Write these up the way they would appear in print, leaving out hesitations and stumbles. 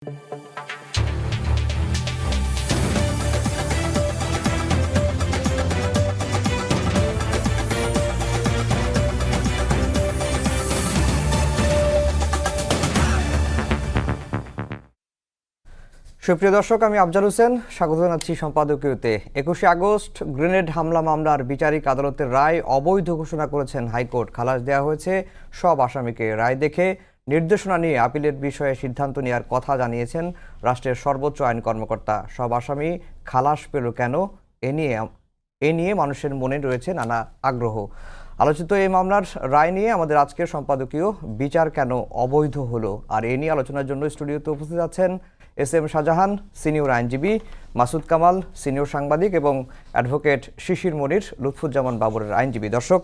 সুপ্রিয় দর্শক, আমি আফজাল হোসেন, স্বাগত জানাচ্ছি সম্পাদকীয়তে। 21শে আগস্ট গ্রেনেড হামলা মামলার বিচারিক আদালতের রায় অবৈধ ঘোষণা করেছেন হাইকোর্ট। খালাস দেওয়া হয়েছে সব আসামিকে। রায় দেখে নির্দেশনা নিয়ে আপিলের বিষয়ে সিদ্ধান্ত নেওয়ার কথা জানিয়েছেন রাষ্ট্রের সর্বোচ্চ আইন কর্মকর্তা। সব আসামি খালাস পেল কেন, এ নিয়ে মানুষের মনে রয়েছে নানা আগ্রহ। আলোচিত এই মামলার রায় নিয়ে আমাদের আজকের সম্পাদকীয় বিচার কেন অবৈধ হলো, আর এ নিয়ে আলোচনার জন্য স্টুডিওতে উপস্থিত আছেন এস.এম. শাহজাহান, সিনিয়র আইনজীবী, মাসুদ কামাল, সিনিয়র সাংবাদিক, এবং অ্যাডভোকেট শিশির মনির, লুৎফুজ্জামান বাবরের আইনজীবী। দর্শক,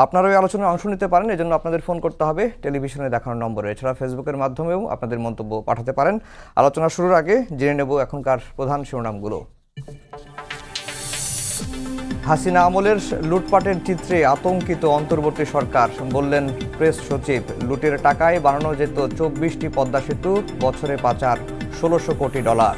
আপনারা ওই আলোচনায় অংশ নিতে পারেন, এজন্য আপনাদের ফোন করতে হবে টেলিভিশনে দেখানো নম্বরে। এছাড়া ফেসবুকের মাধ্যমেও আপনাদের মন্তব্য পাঠাতে পারেন। আলোচনা শুরুর আগে জেনে নেব এখনকার প্রধান শিরোনামগুলো। হাসিনা আমলের লুটপাটের চিত্রে আতঙ্কিত অন্তর্বর্তী সরকার, বললেন প্রেস সচিব। লুটের টাকায় বানানো যেত 24টি পদ্মা সেতু, বছরে পাচার 1600 কোটি ডলার।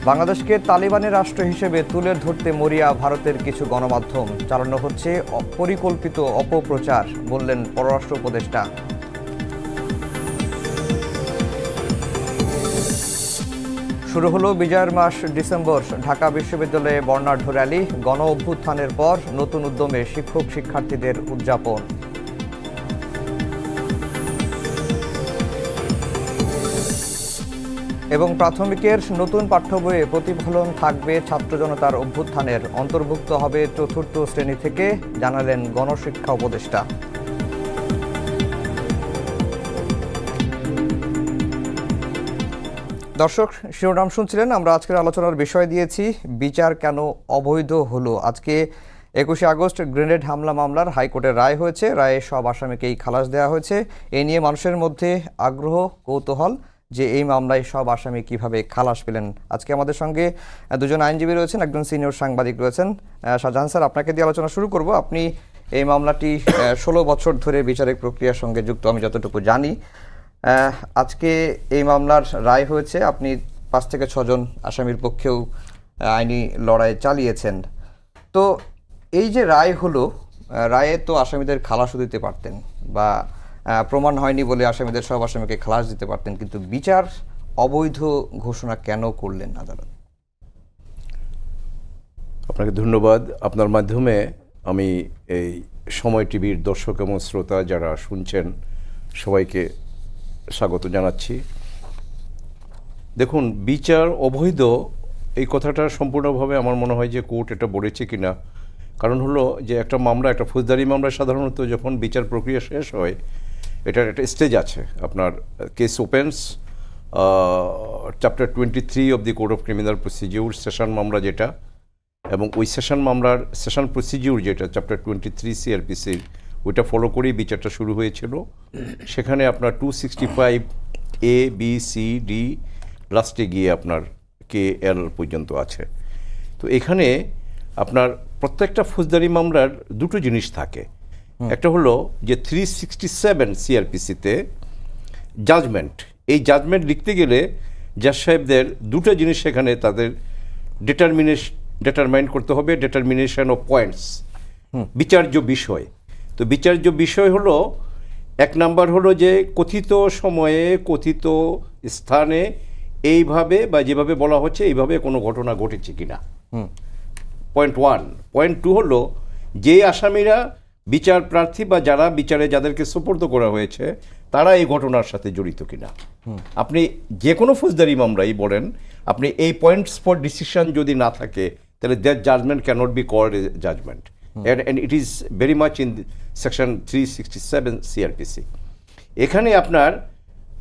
বাংলাদেশকে তালিবানের রাষ্ট্র হিসেবে তুলে ধরতে মরিয়া ভারতের কিছু গণমাধ্যম। চালানো হচ্ছে পরিকল্পিত অপপ্রচার, বললেন পররাষ্ট্র উপদেষ্টা। শুরু হলো বিজয়ের মাস ডিসেম্বর। ঢাকা বিশ্ববিদ্যালয়ে বর্ণাঢ্য র্যালি। গণ অভ্যুত্থানের পর নতুন উদ্যমে শিক্ষক শিক্ষার্থীদের উদযাপন। এবং প্রাথমিকের নতুন পাঠ্য বইয়ে প্রতিফলন থাকবে ছাত্র জনতার অভ্যুত্থানের। অন্তর্ভুক্ত হবে চতুর্থ শ্রেণী থেকে, জানালেন গণশিক্ষা উপদেষ্টা। দর্শক, শিরোনাম শুনছিলেন। আমরা আজকের আলোচনার বিষয় দিয়েছি বিচার কেন অবৈধ হলো। আজকে 21শে আগস্ট গ্রেনেড হামলা মামলার হাইকোর্টের রায় হয়েছে। রায়ে সব আসামিকেই খালাস দেওয়া হয়েছে। এ নিয়ে মানুষের মধ্যে আগ্রহ, কৌতূহল যে এই মামলায় সব আসামি কিভাবে খালাস পেলেন। আজকে আমাদের সঙ্গে দুজন আইনজীবী রয়েছেন, একজন সিনিয়র সাংবাদিক রয়েছেন। শাহজাহান স্যার, আপনাকে দিয়ে আলোচনা শুরু করব। আপনি এই মামলাটি 16 বছর ধরে বিচারিক প্রক্রিয়ার সঙ্গে যুক্ত, আমি যতটুকু জানি। আজকে এই মামলার রায় হয়েছে। আপনি 5 থেকে 6 জন আসামির পক্ষেও আইনি লড়াই চালিয়েছেন। তো এই যে রায় হলো, রায়ে তো আসামিদের খালাসও দিতে পারতেন, বা প্রমাণ হয়নি বলে আসামিদের সব আসামিকে খালাস দিতে পারতেন, কিন্তু বিচার অবৈধ ঘোষণা কেন করলেন আদালত? আপনাকে ধন্যবাদ। আপনার মাধ্যমে আমি এই সময় টিভির দর্শক এবং শ্রোতা যারা শুনছেন সবাইকে স্বাগত জানাচ্ছি। দেখুন, বিচার অবৈধ এই কথাটা সম্পূর্ণভাবে আমার মনে হয় যে কোর্ট এটা বলেছে কিনা। কারণ হলো যে একটা মামলা, একটা ফৌজদারি মামলা সাধারণত যখন বিচার প্রক্রিয়া শেষ হয়, এটার একটা স্টেজ আছে। আপনার case opens, chapter 23 of the code of criminal procedure, session মামলা যেটা, এবং ওই সেশন মামলার সেশন প্রসিডিউর যেটা চ্যাপ্টার 23 সিআরপিসির, ওইটা ফলো করেই বিচারটা শুরু হয়েছিল। সেখানে আপনার 265 A, B, C, D লাস্টে গিয়ে আপনার KL পর্যন্ত আছে। তো এখানে আপনার প্রত্যেকটা ফৌজদারি মামলার দুটো জিনিস থাকে। একটা হলো যে 367 সিআরপিসিতে জাজমেন্ট। এই লিখতে গেলে জাজ সাহেবদের দুটো জিনিস সেখানে তাদের ডিটারমাইন করতে হবে, ডিটারমিনেশন অফ পয়েন্টস, বিচার্য বিষয়। তো বিচার্য বিষয় হলো, এক নাম্বার হলো যে কথিত সময়ে কথিত স্থানে এইভাবে বা যেভাবে বলা হচ্ছে এইভাবে কোনো ঘটনা ঘটেছে কিনা, পয়েন্ট 1। পয়েন্ট 2 হলো যে আসামিরা বিচার প্রার্থী বা যারা বিচারে যাদেরকে সুপর্দ করা হয়েছে তারা এই ঘটনার সাথে জড়িত কিনা। আপনি যে কোনো ফৌজদারি মামলাই বলেন, আপনি এই পয়েন্টস ফর ডিসিশন যদি না থাকে, তাহলে that judgement cannot be called a judgement, and it is very much in section 367 CRPC. এখানে আপনার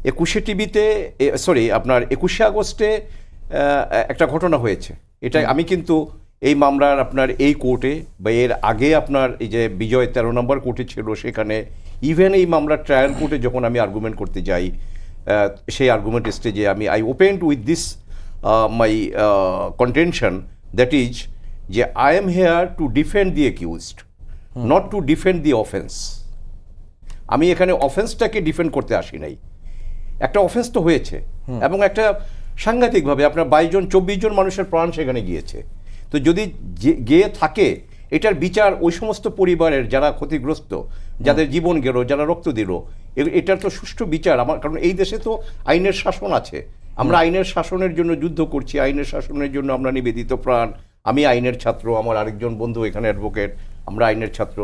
21শে আগস্টে একটা ঘটনা হয়েছে। এটা আমি কিন্তু এই মামলার আপনার এই কোর্টে বা এর আগে আপনার এই যে বিজয় 13 নম্বর কোর্টে ছিল, সেখানে ইভেন এই মামলার ট্রায়াল কোর্টে যখন আমি আর্গুমেন্ট করতে যাই, সেই আর্গুমেন্ট স্টেজে I opened with this my contention, that is যে I am here to defend the accused, not to defend the offense. আমি এখানে অফেন্সটাকে ডিফেন্ড করতে আসি নাই, একটা অফেন্স তো হয়েছে এবং একটা সাংঘাতিকভাবে আপনার 22 জন 24 জন মানুষের প্রাণ সেখানে গিয়েছে। তো যদি গিয়ে থাকে, এটার বিচার ওই সমস্ত পরিবারের যারা ক্ষতিগ্রস্ত, যাদের জীবন গেল, যারা রক্ত দিল, এটার তো সুষ্ঠু বিচার আমার, কারণ এই দেশে তো আইনের শাসন আছে। আমরা আইনের শাসনের জন্য যুদ্ধ করছি, আইনের শাসনের জন্য আমরা নিবেদিত প্রাণ। আমি আইনের ছাত্র, আমার আরেকজন বন্ধু এখানে অ্যাডভোকেট, আমরা আইনের ছাত্র,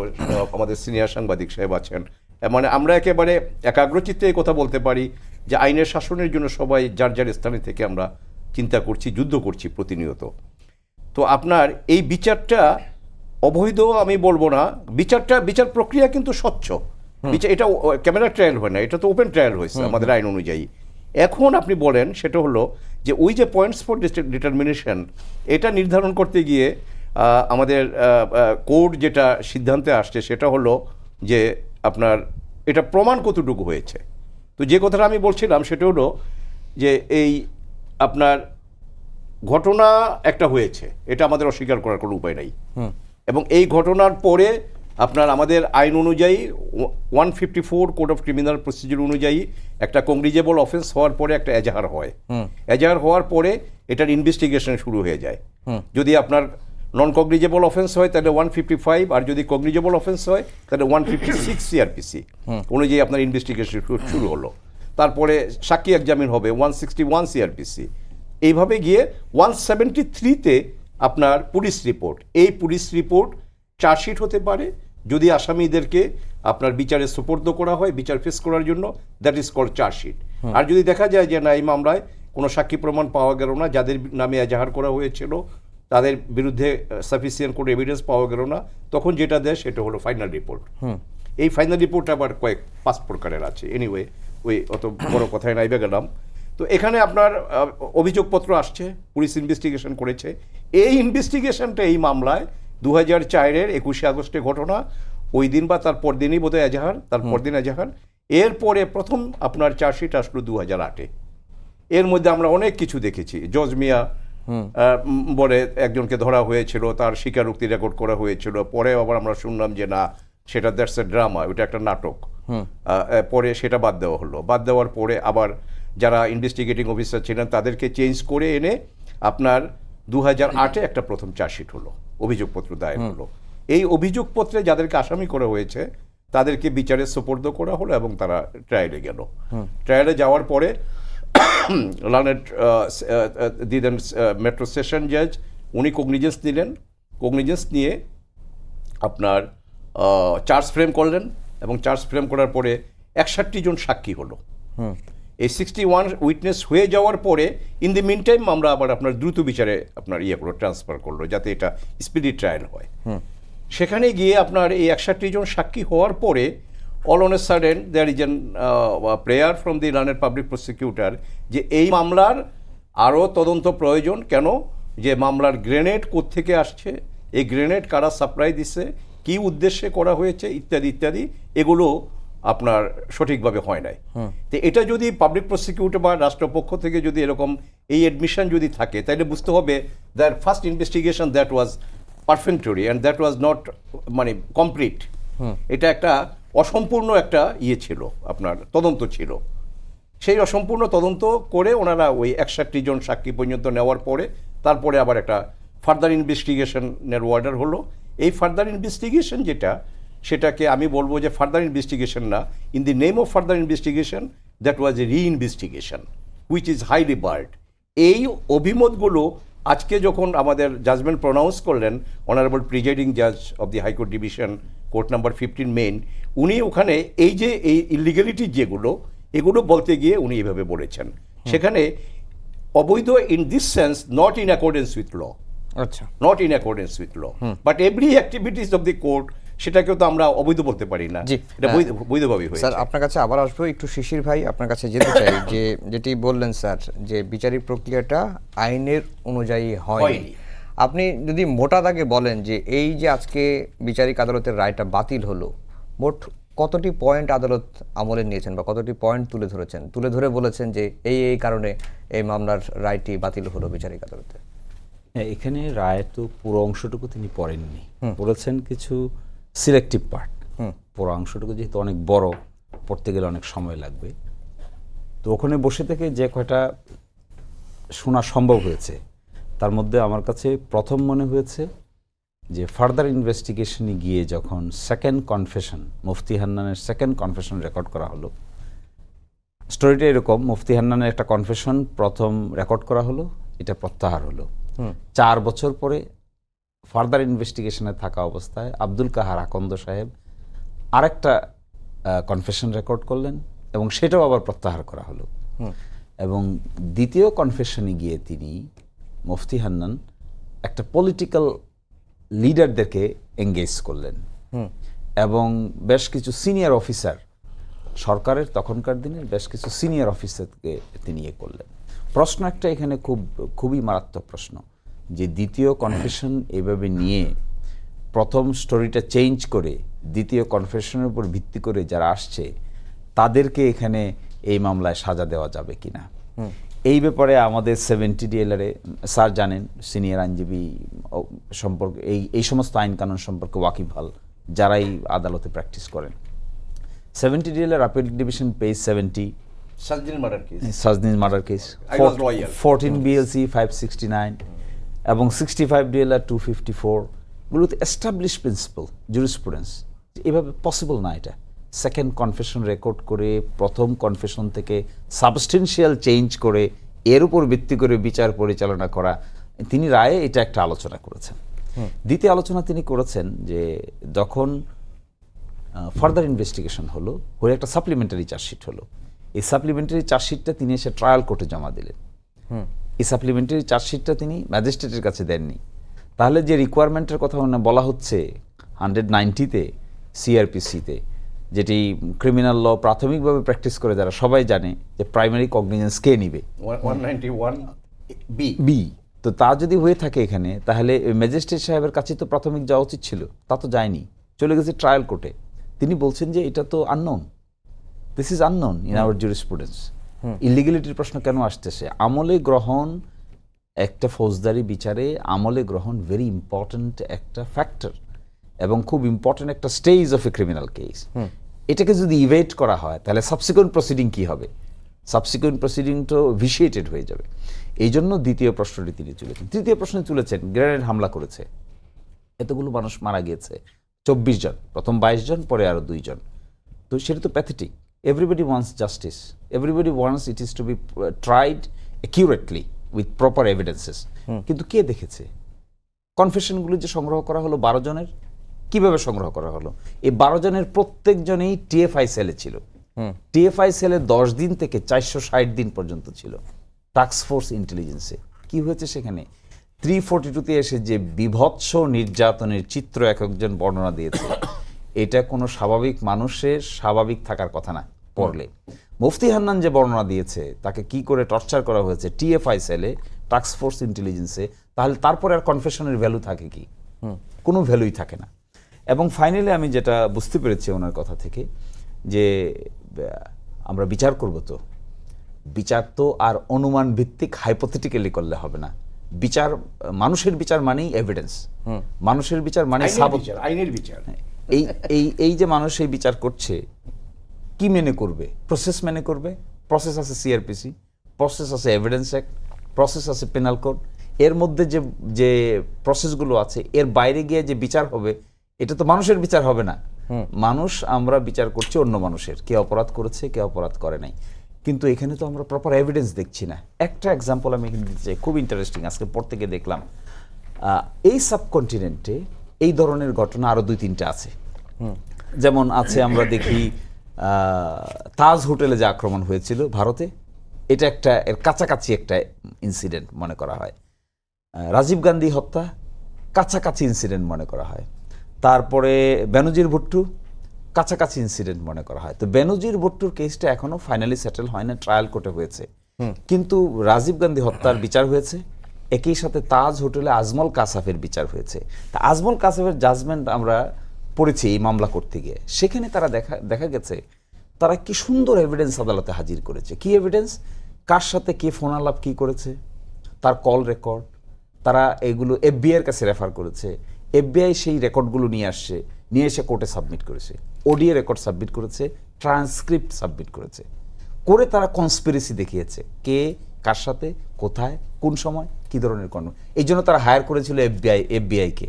আমাদের সিনিয়র সাংবাদিক সাহেব আছেন। মানে আমরা একেবারে একাগ্রচিত্তে এই কথা বলতে পারি যে আইনের শাসনের জন্য সবাই যার যার স্থানে থেকে আমরা চিন্তা করছি, যুদ্ধ করছি প্রতিনিয়ত। তো আপনার এই বিচারটা অবৈধ আমি বলবো না, বিচার প্রক্রিয়া কিন্তু স্বচ্ছ। এটা ক্যামেরা ট্রায়াল হয় না, এটা তো ওপেন ট্রায়াল হয়েছে আমাদের আইন অনুযায়ী। এখন আপনি বলেন সেটা হলো যে ওই যে পয়েন্টস ফর ডিটারমিনেশন, এটা নির্ধারণ করতে গিয়ে আমাদের কোর্ট যেটা সিদ্ধান্তে আসছে সেটা হলো যে আপনার এটা প্রমাণ কতটুকু হয়েছে। তো যে কথাটা আমি বলছিলাম সেটা হলো যে এই আপনার ঘটনা একটা হয়েছে, এটা আমাদের অস্বীকার করার কোনো উপায় নাই। এবং এই ঘটনার পরে আপনার আমাদের আইন অনুযায়ী 154 কোড অফ ক্রিমিনাল প্রসিডিউর অনুযায়ী একটা কংগ্রিজেবল অফেন্স হওয়ার পরে একটা এজাহার হয়। এজাহার হওয়ার পরে এটার ইনভেস্টিগেশন শুরু হয়ে যায়। যদি আপনার নন কগনিজেবল অফেন্স হয় তাহলে 155, আর যদি কগনিজেবল অফেন্স হয় তাহলে 156 সিআরপিসি অনুযায়ী আপনার ইনভেস্টিগেশন শুরু হলো। তারপরে সাক্ষী এক্সামিন হবে 161 সিআরপিসি। এইভাবে গিয়ে 173-তে আপনার পুলিশ রিপোর্ট, এই পুলিশ রিপোর্ট চার্জশিট হতে পারে যদি আসামিদেরকে আপনার বিচারে সুপর্দ করা হয় বিচার ফেস করার জন্য, দ্যাট ইজ কল্ড চার্জশিট। আর যদি দেখা যায় যে না, এই মামলায় কোনো সাক্ষী প্রমাণ পাওয়া গেল না, যাদের নামে এজাহার করা হয়েছিল তাদের বিরুদ্ধে সাফিসিয়েন্ট কোনো এভিডেন্স পাওয়া গেল না, তখন যেটা দেয় সেটা হলো ফাইনাল রিপোর্ট। এই ফাইনাল রিপোর্ট আবার 5 প্রকারের আছে। এনিওয়ে, ওই অত বড় কথায় নাইবে গেলাম। তো এখানে আপনার অভিযোগপত্র আসছে, পুলিশ ইনভেস্টিগেশন করেছে। এই ইনভেস্টিগেশনটা এই মামলায় 2004-এর 21শে আগস্টে ঘটনা, ওই দিন বা তার পরদিনই বোধহয় এজাহার, তার পরদিন এজাহার। এরপরে প্রথম আপনার চার্জশিট আসলো 2008-এ। এর মধ্যে আমরা অনেক কিছু দেখেছি। জজ মিয়া বলে একজনকে ধরা হয়েছিল, তার স্বীকারোক্তি রেকর্ড করা হয়েছিল। পরে আবার আমরা শুনলাম যে না, সেটা দ্যাটস এ ড্রামা, ওইটা একটা নাটক। পরে সেটা বাদ দেওয়া হলো। বাদ দেওয়ার পরে আবার যারা ইনভেস্টিগেটিং অফিসার ছিলেন তাদেরকে চেঞ্জ করে এনে আপনার 2008-এ একটা প্রথম চার্জশিট হলো, অভিযোগপত্র দায়ের হলো। এই অভিযোগপত্রে যাদেরকে আসামি করা হয়েছে তাদেরকে বিচারে সুপর্দ করা হলো এবং তারা ট্রায়ালে গেল। ট্রায়ালে যাওয়ার পরে লার্নেড দিলেন মেট্রো সেশন জাজ, উনি কগনিজেন্স নিলেন। কগনিজেন্স নিয়ে আপনার চার্জ ফ্রেম করলেন এবং চার্জ ফ্রেম করার পরে 61 জন সাক্ষী হলো। এই 61 উইটনেস হয়ে যাওয়ার পরে ইন দি মিন টাইম আমরা আবার আপনার দ্রুত বিচারে আপনার করলো, ট্রান্সফার করলো, যাতে এটা স্পিডি ট্রায়াল হয়। সেখানে গিয়ে আপনার এই 61 জন সাক্ষী হওয়ার পরে all on a sudden there is an prayer from the learned public prosecutor যে এই মামলার আরও তদন্ত প্রয়োজন। কেন? যে মামলার গ্রেনেড কোত্থেকে আসছে, এই গ্রেনেড কারা সাপ্লাই দিচ্ছে, কী উদ্দেশ্যে করা হয়েছে, ইত্যাদি ইত্যাদি, এগুলো আপনার সঠিকভাবে হয় নাই। তো এটা যদি পাবলিক প্রসিকিউটর বা রাষ্ট্রপক্ষ থেকে যদি এরকম এই অ্যাডমিশন যদি থাকে, তাহলে বুঝতে হবে that first investigation that was perfunctory and that was not মানে কমপ্লিট। এটা একটা অসম্পূর্ণ একটা ছিল, আপনার তদন্ত ছিল। সেই অসম্পূর্ণ তদন্ত করে ওনারা ওই 61 জন সাক্ষী পর্যন্ত নেওয়ার পরে তারপরে আবার একটা ফার্দার ইনভেস্টিগেশনের অর্ডার হলো। এই ফার্দার ইনভেস্টিগেশন যেটা, সেটাকে আমি বলবো যে ফার্দার ইনভেস্টিগেশন না, in the name of further investigation that was a reinvestigation which is highly barred. এই অভিমতগুলো আজকে যখন আমাদের জাজমেন্ট প্রনাউন্স করলেন অনারেবল প্রিজাইডিং জাজ of the high court division court number 15 main, উনি ওখানে এই যে এই ইলিগ্যালিটি যেগুলো, এগুলো বলতে গিয়ে উনি এভাবে বলেছেন, সেখানে অবৈধ in this sense not in accordance with law, আচ্ছা, not in accordance with law, but every activities of the court, সেটাকেও তো আমরা অবৈধ বলতে পারি না, এটা বৈধভাবেই হয়েছে। স্যার আপনার কাছে আবার আসবো, একটু শিশির ভাই আপনার কাছে যেতে চাই যে যেটি বললেন স্যার যে বিচারিক প্রক্রিয়াটা আইনের অনুযায়ী হয়নি। আপনি যদি মোটা দাগে বলেন যে এই যে আজকে বিচারিক আদালতের রায়টা বাতিল হলো, মোট কতটি পয়েন্ট আদালত আমলে নিয়েছেন বা কতটি পয়েন্ট তুলে ধরেছেন, তুলে ধরে বলেছেন যে এই কারণে এই মামলার রায়টি বাতিল হলো বিচারিক আদালতে? হ্যাঁ, এখানে রায় তো পুরো অংশটুকু তিনি পড়েননি, বলেছেন কিছু সিলেক্টিভ পার্ট। পুরো অংশটুকু যেহেতু অনেক বড়, পড়তে গেলে অনেক সময় লাগবে। তো ওখানে বসে থেকে যে কয়টা শোনা সম্ভব হয়েছে তার মধ্যে আমার কাছে প্রথম মনে হয়েছে যে ফার্দার ইনভেস্টিগেশনে গিয়ে যখন সেকেন্ড কনফেশন মুফতি হান্নানের সেকেন্ড কনফেশন রেকর্ড করা হলো, স্টোরিটা এরকম, মুফতি হান্নানের একটা কনফেশন প্রথম রেকর্ড করা হলো, এটা প্রত্যাহার হলো। 4 বছর পরে ফার্দার ইনভেস্টিগেশনে থাকা অবস্থায় আব্দুল কাহার আকন্দ সাহেব আরেকটা কনফেশন রেকর্ড করলেন এবং সেটাও আবার প্রত্যাহার করা হলো। এবং দ্বিতীয় কনফেশনে গিয়ে তিনি মুফতি হান্নান একটা পলিটিক্যাল লিডারদেরকে এঙ্গেজ করলেন এবং বেশ কিছু সিনিয়র অফিসার, সরকারের তখনকার দিনের বেশ কিছু সিনিয়র অফিসারকে তিনি করলেন। প্রশ্ন একটা এখানে খুবই মারাত্মক প্রশ্ন যে দ্বিতীয় কনফেশন এভাবে নিয়ে প্রথম স্টোরিটা চেঞ্জ করে দ্বিতীয় কনফেশনের উপর ভিত্তি করে যারা আসছে তাদেরকে এখানে এই মামলায় সাজা দেওয়া যাবে কিনা। এই ব্যাপারে আমাদের 70 DLR-এ স্যার জানেন, সিনিয়র আইনজীবী সম্পর্কে এই সমস্ত আইন কানুন সম্পর্কে ওয়াকিবহাল যারাই আদালতে প্র্যাকটিস করেন। 70 DLR appeal division page 70, Sajnin murder case 14 BLC 569 এবং 65 DLR 254 গুলোতে এস্টাবলিশ প্রিন্সিপাল জুরিসপ্রুডেন্স এভাবে পসিবল না। এটা সেকেন্ড কনফেশন রেকর্ড করে প্রথম কনফেশন থেকে সাবস্টেন্সিয়াল চেঞ্জ করে এর উপর ভিত্তি করে বিচার পরিচালনা করা। তিনি রায়ে এটা একটা আলোচনা করেছেন। দ্বিতীয় আলোচনা তিনি করেছেন যে যখন ফার্দার ইনভেস্টিগেশন হলো, হয়ে একটা সাপ্লিমেন্টারি চার্জশিট হলো, এই সাপ্লিমেন্টারি চার্জশিটটা তিনি এসে ট্রায়াল কোর্টে জমা দিলেন। এই সাপ্লিমেন্টারি চার্জশিটটা তিনি ম্যাজিস্ট্রেটের কাছে দেননি। তাহলে যে রিকোয়ারমেন্টের কথা বলা হচ্ছে 190-তে CRPC-তে, যেটি ক্রিমিনাল ল প্রাথমিকভাবে প্র্যাকটিস করে যারা সবাই জানে যে প্রাইমারি কগনিজেন্স কে নিবে 191B, তো তা যদি হয়ে থাকে এখানে তাহলে ম্যাজিস্ট্রেট সাহেবের কাছে তো প্রাথমিক যাওয়া উচিত ছিল, তা তো যায়নি, চলে গেছে ট্রায়াল কোর্টে। তিনি বলছেন যে এটা তো unknown, this is unknown in our jurisprudence. ইলিগ্যালিটির প্রশ্ন কেন আসতেছে? আমলে গ্রহণ একটা ফৌজদারি বিচারে আমলে গ্রহণ ভেরি ইম্পর্ট্যান্ট একটা ফ্যাক্টর এবং খুব ইম্পর্ট্যান্ট একটা stage of a criminal case. এটাকে যদি ইভেট করা হয় তাহলে সাবসিকুয়েন্ট প্রসিডিং কি হবে? সাবসিকুয়েন্ট প্রসিডিং তো ভিশিয়েটেড হয়ে যাবে। এই জন্য দ্বিতীয় প্রশ্নটি তিনি তুলেছেন। তৃতীয় প্রশ্নে তুলেছেন গ্রেনেড হামলা করেছে, এতগুলো মানুষ মারা গিয়েছে, 24 জন, প্রথম 22 জন, পরে আরো 2 জন। তো সেটা তো pathetic. Everybody wants justice, everybody wants it is to be tried accurately with proper evidences. কিন্তু কে দেখেছে? কনফেশনগুলো যে সংগ্রহ করা হলো 12 জনের, কিভাবে সংগ্রহ করা হলো? এই 12 জনের প্রত্যেকজনেই TFI সেলে ছিল। TFI সেলে 10 দিন থেকে 460 দিন পর্যন্ত ছিল। টাস্ক ফোর্স ইন্টেলিজেন্সে কি হয়েছে সেখানে 342-তে এসে যে বিভৎস নির্যাতনের চিত্র এক একজন বর্ণনা দিয়েছে, এটা কোনো স্বাভাবিক মানুষের স্বাভাবিক থাকার কথা না। পড়লে মুফতি হান্নান যে বর্ণনা দিয়েছে তাকে কি করে টর্চার করা হয়েছে TFI সেলে, টাস্ক ফোর্স ইন্টেলিজেন্সে, তাহলে তারপরে আর কনফেশনের ভ্যালু থাকে কি? কোনো ভ্যালুই থাকে না। এবং ফাইনালি আমি যেটা বুঝতে পেরেছি ওনার কথা থেকে যে আমরা বিচার করব, তো বিচার তো আর অনুমান ভিত্তিক হাইপোথেটিক্যালি করলে হবে না। বিচার, মানুষের বিচার মানেই এভিডেন্স, মানুষের বিচার মানে আইনের বিচার। এই যে মানুষ এই বিচার করছে কি মেনে করবে? প্রসেস মেনে করবে। প্রসেস আছে CRPC, প্রসেস আছে এভিডেন্স অ্যাক্ট, প্রসেস আছে পেনাল কোড। এর মধ্যে যে প্রসেসগুলো আছে এর বাইরে গিয়ে যে বিচার হবে এটা তো মানুষের বিচার হবে না। মানুষ, আমরা বিচার করছি অন্য মানুষের, কে অপরাধ করেছে কে অপরাধ করে নাই। কিন্তু এখানে তো আমরা প্রপার এভিডেন্স দেখছি না। একটা এক্সাম্পল আমি এখানে দিতে চাই, খুব ইন্টারেস্টিং, আজকে পড়তে গিয়ে দেখলাম এই সাবকন্টিনেন্টে এই ধরনের ঘটনা আরো 2-3টা আছে। যেমন আছে, আমরা দেখি তাজ হোটেলে যে আক্রমণ হয়েছিল ভারতে, এটা একটা এর কাছাকাছি একটা ইনসিডেন্ট মনে করা হয়। রাজীব গান্ধী হত্যা কাছাকাছি ইনসিডেন্ট মনে করা হয়। তারপরে বেনজির ভুট্টো কাছাকাছি ইনসিডেন্ট মনে করা হয়। তো বেনজির ভুট্টোর কেসটা এখনো ফাইনালি সেটেল হয় না, ট্রায়াল কোর্টে হয়েছে, কিন্তু রাজীব গান্ধী হত্যার বিচার হয়েছে। একই সাথে তাজ হোটেলে আজমল কাসাফের বিচার হয়েছে। তা আজমল কাসাফের জাজমেন্ট আমরা পড়েছি এই মামলা করতে গিয়ে, সেখানে তারা দেখা গেছে তারা কি সুন্দর এভিডেন্স আদালতে হাজির করেছে। কি এভিডেন্স? কার সাথে কে ফোন আলাপ কি করেছে, তার কল রেকর্ড, তারা এগুলো FBI এর কাছে রেফার করেছে। FBI সেই রেকর্ডগুলো নিয়ে এসে কোর্টে সাবমিট করেছে, ODA রেকর্ড সাবমিট করেছে, ট্রান্সক্রিপ্ট সাবমিট করেছে। করে তারা কনস্পিরেসি দেখিয়েছে, কে কার সাথে, কোথায়, কোন সময়, কি ধরনের কর্ম। এই জন্য তারা হায়ার করেছিল এফবিআইকে।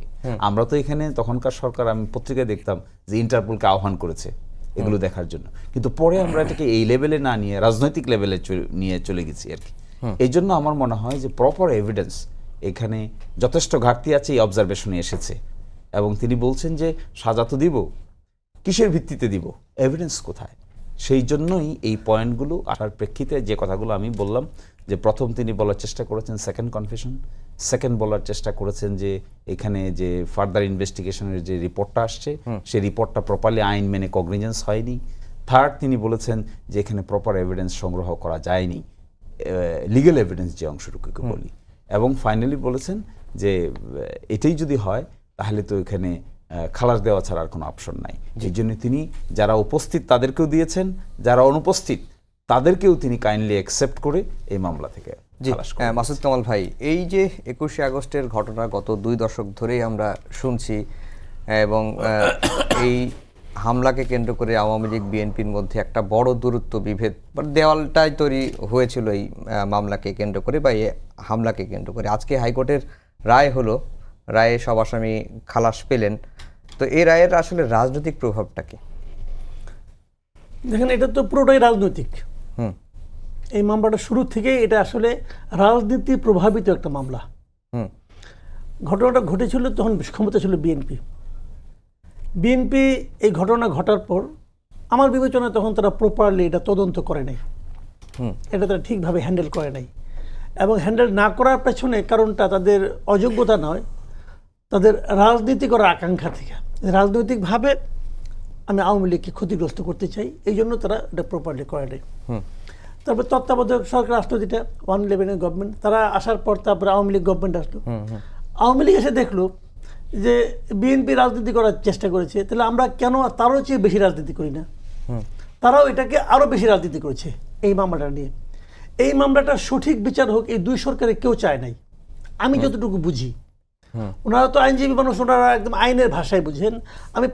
আমরা তো এখানে তখনকার সরকার, আমি পত্রিকায় দেখতাম যে ইন্টারপোলকে আহ্বান করেছে এগুলো দেখার জন্য, কিন্তু পরে আমরা এটাকে এই লেভেলে না নিয়ে রাজনৈতিক লেভেলে নিয়ে চলে গেছি আর কি। এই জন্য আমার মনে হয় যে প্রপার এভিডেন্স এখানে যথেষ্ট ঘাটতি আছে, এই অবজারভেশনে এসেছে। এবং তিনি বলছেন যে সাজা তো দিব, কিসের ভিত্তিতে দিব, এভিডেন্স কোথায়? সেই জন্যই এই পয়েন্টগুলো আসার প্রেক্ষিতে যে কথাগুলো আমি বললাম, যে প্রথম তিনি বলার চেষ্টা করেছেন সেকেন্ড কনফেশন, সেকেন্ড বলার চেষ্টা করেছেন যে এখানে যে ফার্দার ইনভেস্টিগেশনের যে রিপোর্টটা আসছে সেই রিপোর্টটা প্রপারলি আইন মেনে কগনিজেন্স হয়নি। থার্ড, তিনি বলেছেন যে এখানে প্রপার এভিডেন্স সংগ্রহ করা যায়নি, লিগ্যাল এভিডেন্স যে অংশটুকুকে বলি। এবং ফাইনালি বলেছেন যে এটাই যদি হয় তাহলে তো এখানে খালাস দেওয়া ছাড়া আর কোনো অপশন নাই। এই জন্য তিনি যারা উপস্থিত তাদেরকেও দিয়েছেন, যারা অনুপস্থিত তাদেরকেও তিনি কাইন্ডলি অ্যাকসেপ্ট করে এই মামলা থেকে খালাস করেন। মাসুদ কামাল ভাই, এই যে 21শে আগস্টের ঘটনা গত 2 দশক ধরেই আমরা শুনছি, এবং এই হামলাকে কেন্দ্র করে আওয়ামী লীগ বিএনপির মধ্যে একটা বড় দূরত্ব, বিভেদ বা দেওয়ালটাই তৈরি হয়েছিল এই মামলাকে কেন্দ্র করে বা এই হামলাকে কেন্দ্র করে। আজকে হাইকোর্টের রায় হলো, রায়ে সব আসামি খালাস পেলেন, তো এই রায়ের আসলে রাজনৈতিক প্রভাবটা কি? দেখেন, এটা তো পুরোটাই রাজনৈতিক। এই মামলাটা শুরু থেকেই এটা আসলে রাজনীতি প্রভাবিত একটা মামলা। ঘটনাটা ঘটেছিল তখন ক্ষমতা ছিল বিএনপি। এই ঘটনা ঘটার পর আমার বিবেচনায় তখন তারা প্রপারলি এটা তদন্ত করে নাই, এটা তারা ঠিকভাবে হ্যান্ডেল করে নাই। এবং হ্যান্ডেল না করার পেছনে কারণটা তাদের অযোগ্যতা নয়, তাদের রাজনীতি করার আকাঙ্ক্ষা থেকে। রাজনৈতিকভাবে আমি আওয়ামী লীগকে ক্ষতিগ্রস্ত করতে চাই, এই জন্য তারা এটা প্রপারলি করে নাই। তারপর তত্ত্বাবধায়ক সরকার আসলো, যেটা 111 গভর্নমেন্ট, তারা আসার পর তারপরে আওয়ামী লীগ গভর্নমেন্ট আসলো। আওয়ামী লীগ এসে দেখলো যে বিএনপি রাজনীতি করার চেষ্টা করেছে, তাহলে আমরা কেন তারও চেয়ে বেশি রাজনীতি করি না? তারাও এটাকে আরও বেশি রাজনীতি করেছে এই মামলাটা নিয়ে। এই মামলাটার সঠিক বিচার হোক এই দুই সরকারে কেউ চায় নাই, আমি যতটুকু বুঝি। ওনারা তো আইনজীবী মানুষ, ওনারা একদম আইনের ভাষায় বুঝেন। আমি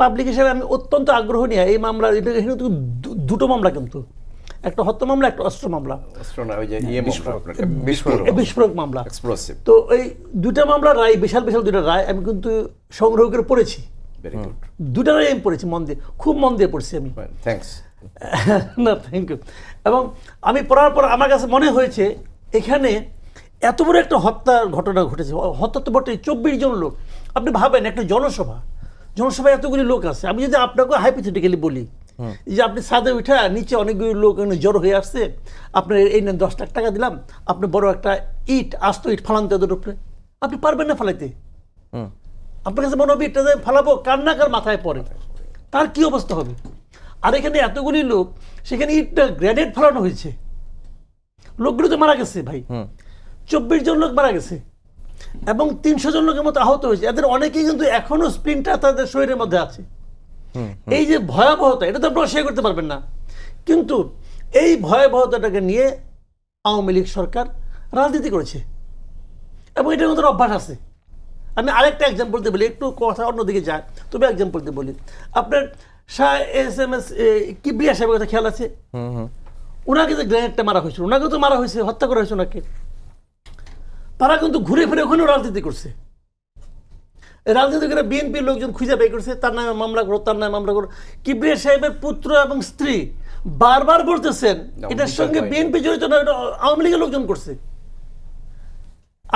পাবলিক হিসেবে আমি অত্যন্ত আগ্রহ নিয়ে এই মামলা, এটা এখানে তো দুটো মামলা, কিন্তু একটা হত্যা মামলা, একটা অস্ত্র মামলা, বিস্ফোরক মামলা। তো এই দুটা মামলার রায়, বিশাল দুটা রায় আমি কিন্তু সংগ্রহ করে পড়েছি। দুটা রায় আমি পড়েছি মন দিয়ে, খুব মন দিয়ে পড়ছি আমি। না, থ্যাংক ইউ। এবং আমি পড়ার পর আমার কাছে মনে হয়েছে এখানে এত বড় একটা হত্যার ঘটনা ঘটেছে। হত্যা তো বটে, 24 জন লোক। আপনি ভাবেন একটা জনসভায় এতগুলি লোক আছে। আমি যদি আপনাকে হাইপোথেটিক্যালি বলি যে আপনি ছাদে উঠে নিচে অনেকগুলি লোক জড়ো হয়ে আসছে, আপনার এই নেন 10 লাখ টাকা দিলাম, আপনি বড় একটা আস্ত ইট ফালান তাদের উপরে, আপনি পারবেন না ফালাইতে। আপনার কাছে মনে হবে ইটটা ফালাবো, কার না কার মাথায় পড়ে, তার কি অবস্থা হবে? আর এখানে এতগুলি লোক, সেখানে ইটটা গ্রেনেড ফালানো হয়েছে, লোকগুলো তো মারা গেছে ভাই। 24 জন লোক মারা গেছে এবং 300 জন লোকের মতো আহত হয়েছে। এদের অনেকেই কিন্তু এখনো স্প্লিন্টার তাদের শরীরের মধ্যে আছে। এই যে ভয়াবহতা, এটা তো আপনারা শেয়ার করতে পারবেন না, কিন্তু এই ভয়াবহতাটাকে নিয়ে আওয়ামী লীগ সরকার রাজনীতি করেছে এবং এটার মধ্যে অভ্যাস আছে। আমি আরেকটা এক্সাম্পল দিয়ে বলি, একটু কথা অন্যদিকে যায়, তবে এক্সাম্পল দিয়ে বলি। আপনার শাহ SMS কিবরিয়া সাহেবের কথা খেয়াল আছে? ওনাকে যে গ্রেনেডটা মারা হয়েছিল, ওনাকে তো মারা হয়েছে, হত্যা করা হয়েছে ওনাকে। তারা কিন্তু ঘুরে ফিরে ওখানেও রাজনীতি করছে। রাজনীতি করে বিএনপির লোকজন খুঁজে বের করছে, তার নামে মামলা করো, তার নামে মামলা করো। কিবরিয়া সাহেবের পুত্র এবং স্ত্রী বারবার বলতেছেন এটার সঙ্গে বিএনপি জড়িত না, এটা আওয়ামী লীগের লোকজন করছে।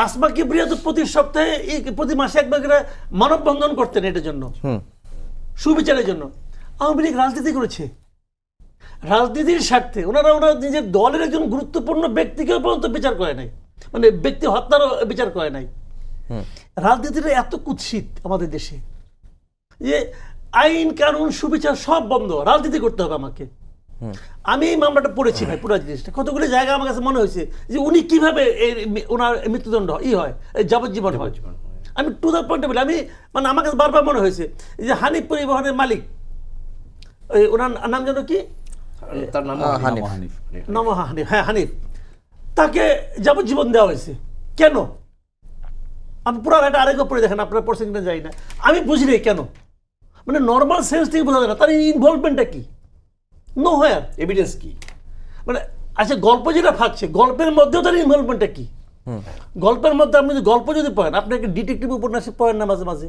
আসমা কিবরিয়া তো প্রতি সপ্তাহে, প্রতি মাসে একবার করে মানববন্ধন করতেন এটার জন্য, সুবিচারের জন্য। আওয়ামী লীগ রাজনীতি করেছে, রাজনীতির স্বার্থে। ওনারা নিজের দলের একজন গুরুত্বপূর্ণ ব্যক্তিকেও পর্যন্ত বিচার করে নাই, মানে ব্যক্তি হত্যারও বিচার করে নাই। রাজনীতিটা এত কুৎসিত আমাদের দেশে যে আইন কানুন সুবিচার সব বন্ধ, রাজনীতি করতে হবে আমাকে। আমি এই মামলাটা পড়েছি ভাই, পুরো জিনিসটা কতগুলো জায়গা আমার কাছে মনে হয়েছে যে উনি কিভাবে ওনার মৃত্যুদণ্ড হয়, যাবজ্জীবন হয়। আমি টু দ্য পয়েন্টে বলি, আমি মানে আমার কাছে বারবার মনে হয়েছে যে হানিফ পরিবহনের মালিক, ওনার নাম যেন কি, হানিফ, তাকে যাবজ্জীবন দেওয়া হয়েছে কেন? আমি পুরো একটা আরেকবার পড়ে দেখেন, আপনারা পড়ছেন কিনা যাই না, আমি বুঝি নাই কেন। মানে নর্মাল সেন্স থেকে বোঝা যায় না তার ইনভলভমেন্টটা কি। Know where. এভিডেন্স কি? মানে আচ্ছা, গল্প যেটা থাকছে, গল্পের মধ্যেও তার ইনভলভমেন্টটা কি? গল্পের মধ্যে আপনি যদি গল্প যদি পড়েন, আপনি একটা ডিটেকটিভ উপন্যাসে পড়েন না মাঝে মাঝে,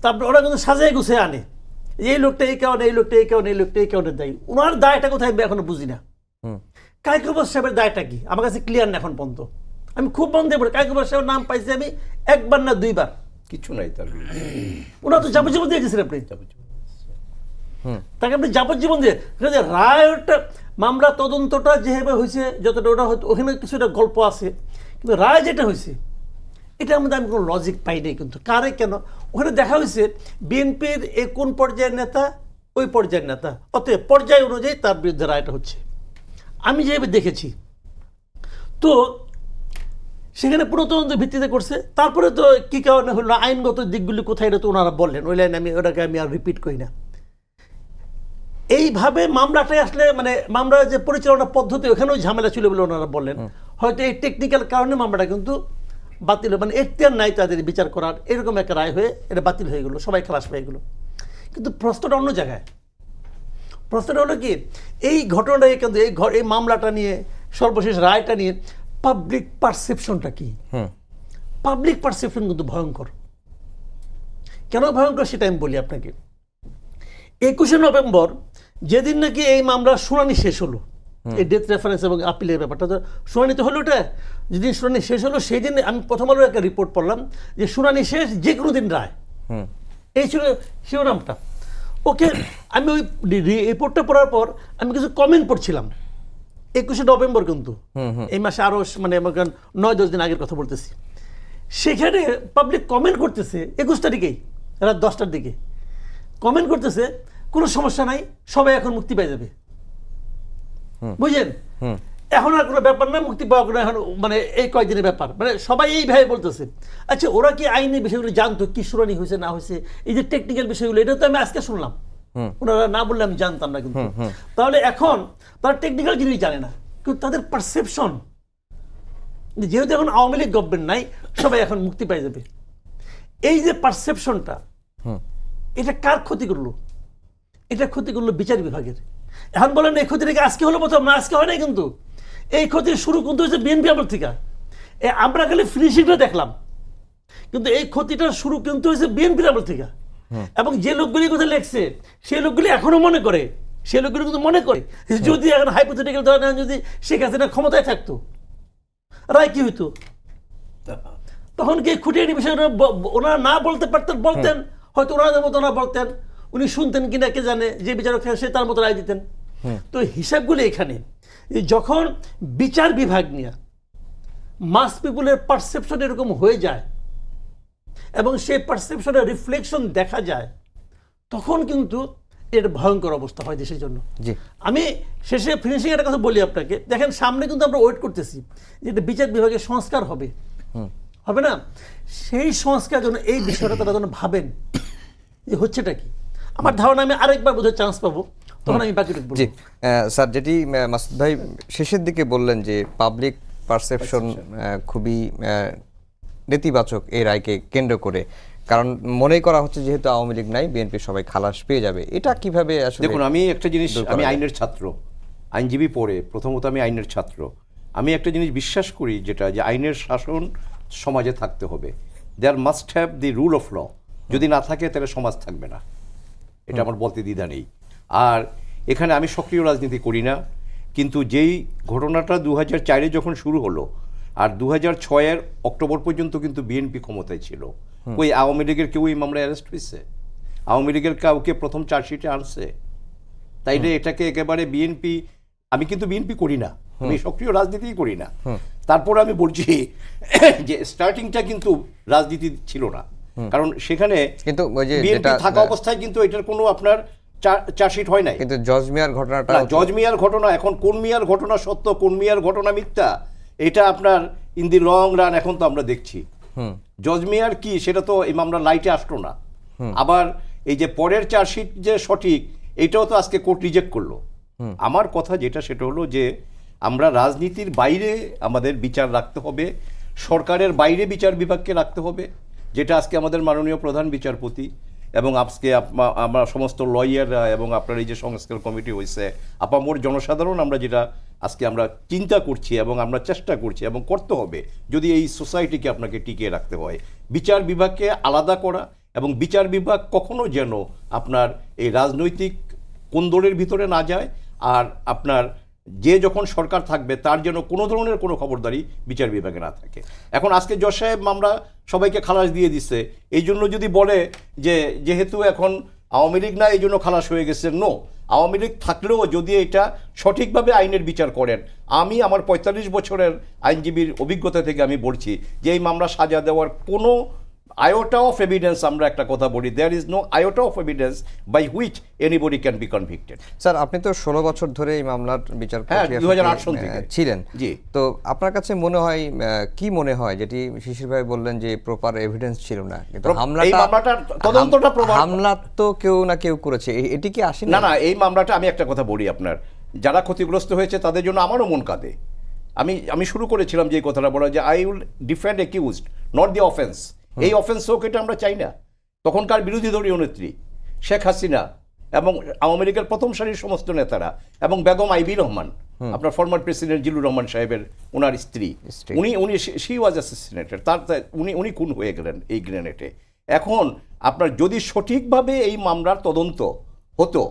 তারপরে ওরা কিন্তু সাজায় গুছিয়ে আনে, এই লোকটা এই কারণে, এই লোকটা এই কারণে, এই লোকটা এই কারণে দায়ী। ওনার দায়টা কোথায় আমি এখনো বুঝি না। কায়কোবাস সাহেবের দায়টা কি আমার কাছে ক্লিয়ার না এখন পর্যন্ত। আমি খুব মন দিয়ে পড়ি, কায়কোবাস সাহেবের নাম পাইছি আমি একবার না দুইবার। কিছু নাই তার বিরুদ্ধে। ওনার তো যাবজ্জীবন দিয়েছেন আপনি, তাকে আপনি যাবজ্জীবন দিয়ে রায়টা মামলা তদন্তটা যেভাবে হয়েছে, যতটা ওটা হয়তো ওখানে কিছুটা গল্প আছে, কিন্তু রায় যেটা হয়েছে এটার মধ্যে আমি কোনো লজিক পাই নাই। কিন্তু কারে কেন ওখানে দেখা হয়েছে বিএনপির কোন পর্যায়ের নেতা, ওই পর্যায়ের নেতা, অতএব পর্যায় অনুযায়ী তার বিরুদ্ধে রায়টা হচ্ছে, আমি যেভাবে দেখেছি। তো সেখানে পুরোতদন্তের ভিত্তিতে করছে। তারপরে তো কী কারণে হলো, আইনগত দিকগুলি কোথায়, এটা তো ওনারা বললেন, ওই লাইন ওটাকে আমি আর রিপিট করি না। এইভাবে মামলাটাই আসলে মানে মামলার যে পরিচালনা পদ্ধতি, ওখানেও ঝামেলা ছিল বলে ওনারা বললেন। হয়তো এই টেকনিক্যাল কারণে মামলাটা কিন্তু বাতিল, মানে এখতিয়ার নাই তাদের বিচার করার, এরকম একটা রায় হয়ে এটা বাতিল হয়ে গেলো, সবাই খালাস পেয়ে গেলো। কিন্তু প্রশ্নটা অন্য জায়গায়। প্রশ্নটা হলো কি, এই ঘটনাটাকে কিন্তু এই মামলাটা নিয়ে, সর্বশেষ রায়টা নিয়ে পাবলিক পারসেপশনটা কি? পাবলিক পারসেপশন কিন্তু ভয়ঙ্কর। কেন ভয়ঙ্কর সেটা আমি বলি আপনাকে। 21শে নভেম্বর যেদিন নাকি এই মামলার শুনানি শেষ হলো, এই ডেথ রেফারেন্স এবং আপিলের ব্যাপারটা, তো শুনানি তো হলো, ওটা যেদিন শুনানি শেষ হলো সেই দিন আমি প্রথম আলোর একটা রিপোর্ট পড়লাম যে শুনানি শেষ, যে কোনো দিন রায়, এই ছিল শিরোনামটা। ওকে, আমি ওই রিপোর্টটা পড়ার পর আমি কিছু কমেন্ট পড়ছিলাম। 21শে নভেম্বর কিন্তু এই মাসে আরও মানে 9-10 দিন আগের কথা বলতেছি। সেখানে পাবলিক কমেন্ট করতেছে 21 তারিখেই রাত 10টার দিকে কমেন্ট করতেছে, কোনো সমস্যা নাই, সবাই এখন মুক্তি পেয়ে যাবে। বুঝলেন, এখন আর কোনো ব্যাপার না, মুক্তি পাওয়া কোনো এখন মানে এই কয়েকদিনের ব্যাপার, মানে সবাই এইভাবে বলতেছে। আচ্ছা, ওরা কি আইনি বিষয়গুলো জানতো, কি শুনানি হয়েছে না হয়েছে, এই যে টেকনিক্যাল বিষয়গুলো, এটা তো আমি আজকে শুনলাম, ওনারা না বললে আমি জানতাম না। কিন্তু তাহলে এখন তারা টেকনিক্যাল জিনিস জানে না, কিন্তু তাদের পারসেপশন যেহেতু এখন আওয়ামী লীগ গভর্নমেন্ট নাই, সবাই এখন মুক্তি পেয়ে যাবে, এই যে পারসেপশনটা, এটা কার ক্ষতি করলো? এটা ক্ষতি করলো বিচার বিভাগের। এখন বলেন এই ক্ষতিটাকে আজকে হলো প্রথম না, আজকে হয় নাই, কিন্তু এই ক্ষতির শুরু কিন্তু হয়েছে বিএনপি আমল থেকে। আমরা খালি ফিনিশিংটা দেখলাম, কিন্তু এই ক্ষতিটার শুরু কিন্তু হয়েছে বিএনপির আমল থেকে। এবং যে লোকগুলি কথা লেখছে সেই লোকগুলি এখনো মনে করে, সেই লোকগুলি কিন্তু মনে করে যদি এখন হাইপোথেটিক্যাল ধরেন যদি শেখ হাসিনা ক্ষমতায় থাকতো, রায় কি হইতো? তখন কি খুঁটিয়ে বিষয়টা ওনারা না বলতে পারতেন, বলতেন হয়তো ওনাদের মতো ওনারা বলতেন, উনি শুনতেন কিনা কে জানে, যে বিচারক সে তার মতো রায় দিতেন। তো হিসাবগুলো এখানে, যখন বিচার বিভাগ নিয়ে মাস পিপুলের পারসেপশন এরকম হয়ে যায় এবং সেই পারসেপশনের রিফ্লেকশন দেখা যায়, তখন কিন্তু এর ভয়ঙ্কর অবস্থা হয় দেশের জন্য। আমি শেষে ফিনিশিং একটা কথা বলি আপনাকে, দেখেন সামনে কিন্তু আমরা ওয়েট করতেছি যে বিচার বিভাগের সংস্কার হবে, হবে না? সেই সংস্কার জন্য এই বিষয়টা তারা যেন ভাবেন যে হচ্ছেটা কি। আমার ধারণা আমি আরেকবার বোধহয় চান্স পাবো, তখন আমি বাকি বলবো। জি স্যার, যেটি মাসুদ ভাই শেষের দিকে বললেন যে পাবলিক পারসেপশন খুবই নেতিবাচক এই রায়কে কেন্দ্র করে, কারণ মনে করা হচ্ছে যেহেতু আওয়ামী লীগ নাই, বিএনপি সবাই খালাস পেয়ে যাবে। এটা কিভাবে আসলে? দেখুন, আমি একটা জিনিস, আমি আইনের ছাত্র, আইনজীবী পড়ে প্রথমত আমি আইনের ছাত্র। আমি একটা জিনিস বিশ্বাস করি, যেটা যে আইনের শাসন সমাজে থাকতে হবে। There must have the rule of law. যদি না থাকে তাহলে সমাজ থাকবে না, এটা আমার বলতে দ্বিধা নেই। আর এখানে আমি সক্রিয় রাজনীতি করি না, কিন্তু যেই ঘটনাটা 2004-এ যখন শুরু হলো, আর 2006-এর অক্টোবর পর্যন্ত কিন্তু বিএনপি ক্ষমতায় ছিল। ওই আওয়ামী লীগের কেউ এই মামলায় অ্যারেস্ট হয়েছে? আওয়ামী লীগের কাউকে প্রথম চার্জশিটে আনছে? তাইলে এটাকে একেবারে বিএনপি, আমি কিন্তু বিএনপি করি না, আমি সক্রিয় রাজনীতিই করি না, তারপরে আমি বলছি যে স্টার্টিংটা কিন্তু রাজনীতি ছিল না, কারণ সেখানে কিন্তু বিএনপি থাকা অবস্থায় কিন্তু এটার কোনো আপনার চার্জশিট হয় নাই। কিন্তু জজ মিয়ার ঘটনাটা, জজ মিয়ার ঘটনা, এখন কোন মিয়ার ঘটনা সত্য, কোন মিয়ার ঘটনা মিথ্যা, এটা আপনার ইন দি লং রান এখন তো আমরা দেখছি। জজ মিয়ার কি সেটা তো এই মামলা লাইটে আসলো না। আবার এই যে পরের চার্জশিট যে সঠিক, এটাও তো আজকে কোর্ট রিজেক্ট করলো। আমার কথা যেটা সেটা হলো যে আমরা রাজনীতির বাইরে আমাদের বিচার রাখতে হবে, সরকারের বাইরে বিচার বিভাগকে রাখতে হবে, যেটা আজকে আমাদের মাননীয় প্রধান বিচারপতি এবং আজকে আমরা সমস্ত লয়াররা এবং আপনার এই যে সংস্কার কমিটি হয়েছে, আপামর জনসাধারণ আমরা যেটা আজকে আমরা চিন্তা করছি এবং আমরা চেষ্টা করছি এবং করতে হবে, যদি এই সোসাইটিকে আপনাকে টিকিয়ে রাখতে হয়, বিচার বিভাগকে আলাদা করা এবং বিচার বিভাগ কখনো যেন আপনার এই রাজনৈতিক কোন্দলের ভিতরে না যায়, আর আপনার যে যখন সরকার থাকবে তার যেন কোনো ধরনের কোনো খবরদারি বিচার বিভাগে না থাকে। এখন আজকে জজ সাহেব মামলা সবাইকে খালাস দিয়ে দিচ্ছে, এই জন্য যদি বলে যে যেহেতু এখন আওয়ামী লীগ না এই জন্য খালাস হয়ে গেছে, নো, আওয়ামী লীগ থাকলেও যদি এটা সঠিকভাবে আইনের বিচার করেন, আমি আমার ৪৫ বছরের আইনজীবীর অভিজ্ঞতা থেকে আমি বলছি যে এই মামলা সাজা দেওয়ার কোনো iota of evidence, আমরা একটা কথা বলি, there is no iota of evidence by which anybody can be convicted. Sir, আপনি তো 16 বছর ধরে এই মামলার বিচার প্রক্রিয়া 2008 সাল থেকে ছিলেন। জি। তো আপনার কাছে মনে হয় কি মনে হয়, যেটি শিশির ভাই বললেন যে প্রপার এভিডেন্স ছিল না, কিন্তু এই মামলাটার তদন্তটা হামলা তো কেউ না কেউ করেছে, এটি কি আসে না? না, এই মামলাটা আমি একটা কথা বলি আপনার, যারা ক্ষতিগ্রস্ত হয়েছে তাদের জন্য আমারও মন কাঁদে। আমি শুরু করেছিলাম যে কথাটা বলা, যে I will defend accused, not the offence. এই অফেন্স হোক, এটা আমরা চাই না। তখনকার বিরোধী দলীয় নেত্রী শেখ হাসিনা এবং আওয়ামী লীগের প্রথম সারির সমস্ত নেতারা এবং বেগম আইবি রহমান, আপনার ফরমার প্রেসিডেন্ট জিল্লুর রহমান সাহেবের ওনার স্ত্রী, উনি শি ওয়াজ অ্যাসাসিনেটেড, উনি খুন হয়ে গেলেন এই গ্রেনেডে। এখন আপনার যদি সঠিকভাবে এই মামলার তদন্ত হতো,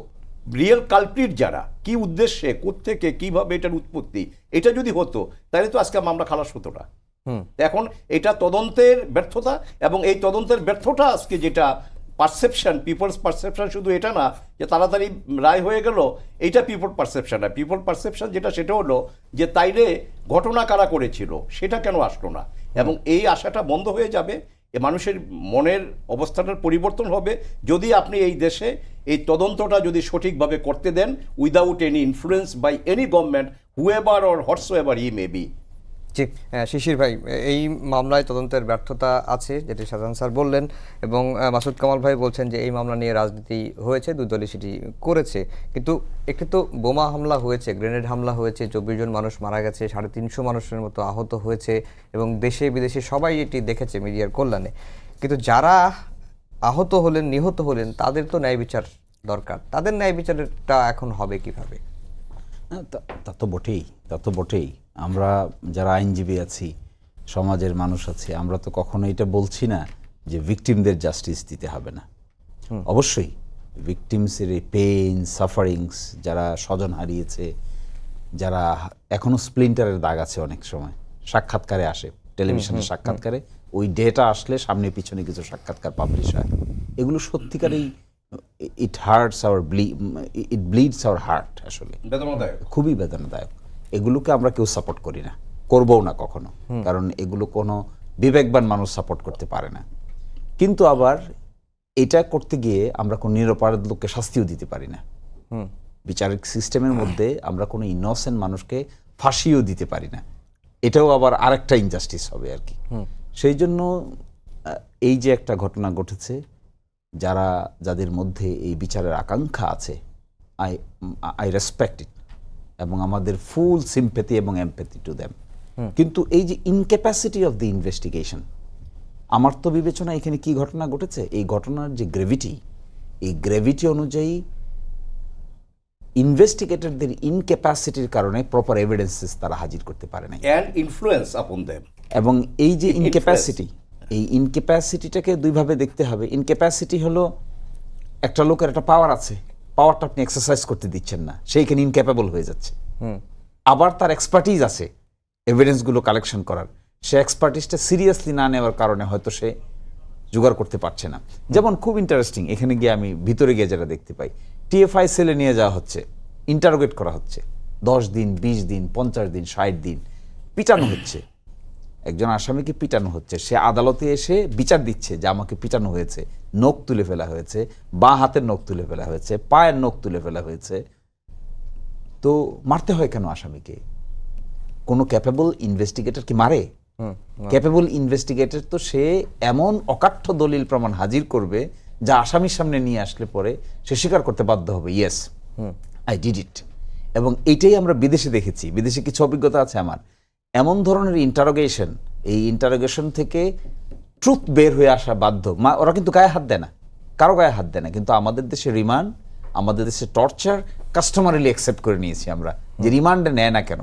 রিয়েল কালপ্রিট যারা, কি উদ্দেশ্যে, কোত্থেকে, কিভাবে এটার উৎপত্তি, এটা যদি হতো, তাহলে তো আজকে মামলা খালাস হতো না। এখন এটা তদন্তের ব্যর্থতা, এবং এই তদন্তের ব্যর্থতা আজকে যেটা পারসেপশন, পিপলস পারসেপশন, শুধু এটা না যে তাড়াতাড়ি রায় হয়ে গেল, এইটা পিপল পারসেপশন না। পিপল পারসেপশন যেটা, সেটা হলো যে তাইলে ঘটনা কারা করেছিল, সেটা কেন আসলো না, এবং এই আশাটা বন্ধ হয়ে যাবে। মানুষের মনের অবস্থাটার পরিবর্তন হবে যদি আপনি এই দেশে এই তদন্তটা যদি সঠিকভাবে করতে দেন, without any influence by any government, whoever or whatsoever he may be. জি, শিশির ভাই, এই মামলায় তদন্তের ব্যর্থতা আছে, যেটি শাহজাহান স্যার বললেন, এবং মাসুদ কামাল ভাই বলছেন যে এই মামলা নিয়ে রাজনীতি হয়েছে, দুই দলই সেটি করেছে। কিন্তু একটি তো বোমা হামলা হয়েছে, গ্রেনেড হামলা হয়েছে, 24 জন মানুষ মারা গেছে, 350 মানুষের মতো আহত হয়েছে, এবং দেশে বিদেশে সবাই এটি দেখেছে মিডিয়ার কল্যাণে। কিন্তু যারা আহত হলেন, নিহত হলেন, তাদের তো ন্যায় বিচার দরকার। তাদের ন্যায় বিচারটা এখন হবে কিভাবে? তা তো বটেই। আমরা যারা আইনজীবী আছি, সমাজের মানুষ আছি, আমরা তো কখনো এটা বলছি না যে ভিকটিমদের জাস্টিস দিতে হবে না। অবশ্যই ভিকটিমসের এই পেইন, সাফারিংস, যারা স্বজন হারিয়েছে, যারা এখনো স্প্লিন্টারের দাগ আছে, অনেক সময় সাক্ষাৎকারে আসে, টেলিভিশনের সাক্ষাৎকারে, ওই ডেটা আসলে সামনে পিছনে কিছু সাক্ষাৎকার পাবলিশ হয়, এগুলো সত্যিকারেই it hurts our it bleeds our heart. আসলে খুবই বেদনাদায়ক। এগুলোকে আমরা কেউ সাপোর্ট করি না, করবও না কখনো, কারণ এগুলো কোনো বিবেকবান মানুষ সাপোর্ট করতে পারে না। কিন্তু আবার এটা করতে গিয়ে আমরা কোনো নিরপরাধ লোককে শাস্তিও দিতে পারি না। বিচারিক সিস্টেমের মধ্যে আমরা কোনো ইনোসেন্ট মানুষকে ফাঁসিও দিতে পারি না। এটাও আবার আরেকটা ইনজাস্টিস হবে আর কি। সেই জন্য এই যে একটা ঘটনা ঘটেছে, যাদের মধ্যে এই বিচারের আকাঙ্ক্ষা আছে, আই রেসপেক্ট ইট, এবং আমাদের ফুল সিম্প্যাথি এবং এমপ্যাথি টু দেম। কিন্তু এই যে ইনক্যাপাসিটি অফ দ্য ইনভেস্টিগেশন, আমার তো বিবেচনা এখানে কি ঘটনা ঘটেছে, এই ঘটনার যে গ্রেভিটি, এই গ্রেভিটি অনুযায়ী ইনভেস্টিগেটরদের ইনক্যাপাসিটির কারণে প্রপার এভিডেন্সেস তারা হাজির করতে পারে না, অ্যান্ড ইনফ্লুয়েন্স আপন দেম। এবং এই যে ইনক্যাপাসিটি, এই ইনক্যাপাসিটিটাকে দুইভাবে দেখতে হবে। ইনক্যাপাসিটি হলো একটা লোকের একটা পাওয়ার আছে, পাওয়ারটা আপনি এক্সারসাইজ করতে দিচ্ছেন না, সেইখানে ইনক্যাপেবল হয়ে যাচ্ছে। আবার তার এক্সপার্টিজ আছে এভিডেন্সগুলো কালেকশন করার, সে এক্সপার্টিজটা সিরিয়াসলি না নেওয়ার কারণে হয়তো সে জোগাড় করতে পারছে না। যেমন খুব ইন্টারেস্টিং, এখানে গিয়ে আমি ভিতরে গিয়ে যেটা দেখতে পাই, টিএফআই সেলে নিয়ে যাওয়া হচ্ছে, ইন্টারোগেট করা হচ্ছে, 10 দিন, 20 দিন, 50 দিন, 60 দিন পিটানো হচ্ছে। একজন আসামিকে পিটানো হচ্ছে, সে আদালতে এসে বিচার দিচ্ছে যে আমাকে পিটানো হয়েছে, নখ তুলে ফেলা হয়েছে, বাঁ হাতের নখ তুলে ফেলা হয়েছে, পায়ের নখ তুলে ফেলা হয়েছে। তো মারতে হয় কেন আসামিকে? কোনো ক্যাপেবল ইনভেস্টিগেটর কি মারে? ক্যাপেবল ইনভেস্টিগেটর তো সে এমন অকাঠ্য দলিল প্রমাণ হাজির করবে যা আসামির সামনে নিয়ে আসলে পরে সে স্বীকার করতে বাধ্য হবে, ইয়েস আই ডিড ইট। এবং এইটাই আমরা বিদেশে দেখেছি, বিদেশে কিছু অভিজ্ঞতা আছে আমার। এমন ধরনের ইন্টারোগেশন, এই ইন্টারোগেশন থেকে ট্রুথ বের হয়ে আসা বাধ্য। ওরা কিন্তু গায়ে হাত দেয় না, কারো গায়ে হাত দেয় না, কিন্তু আমাদের দেশে রিমান্ড, আমাদের দেশে টর্চার কাস্টমারিলি অ্যাকসেপ্ট করে নিয়েছি আমরা, যে রিমান্ডে নেয় না কেন।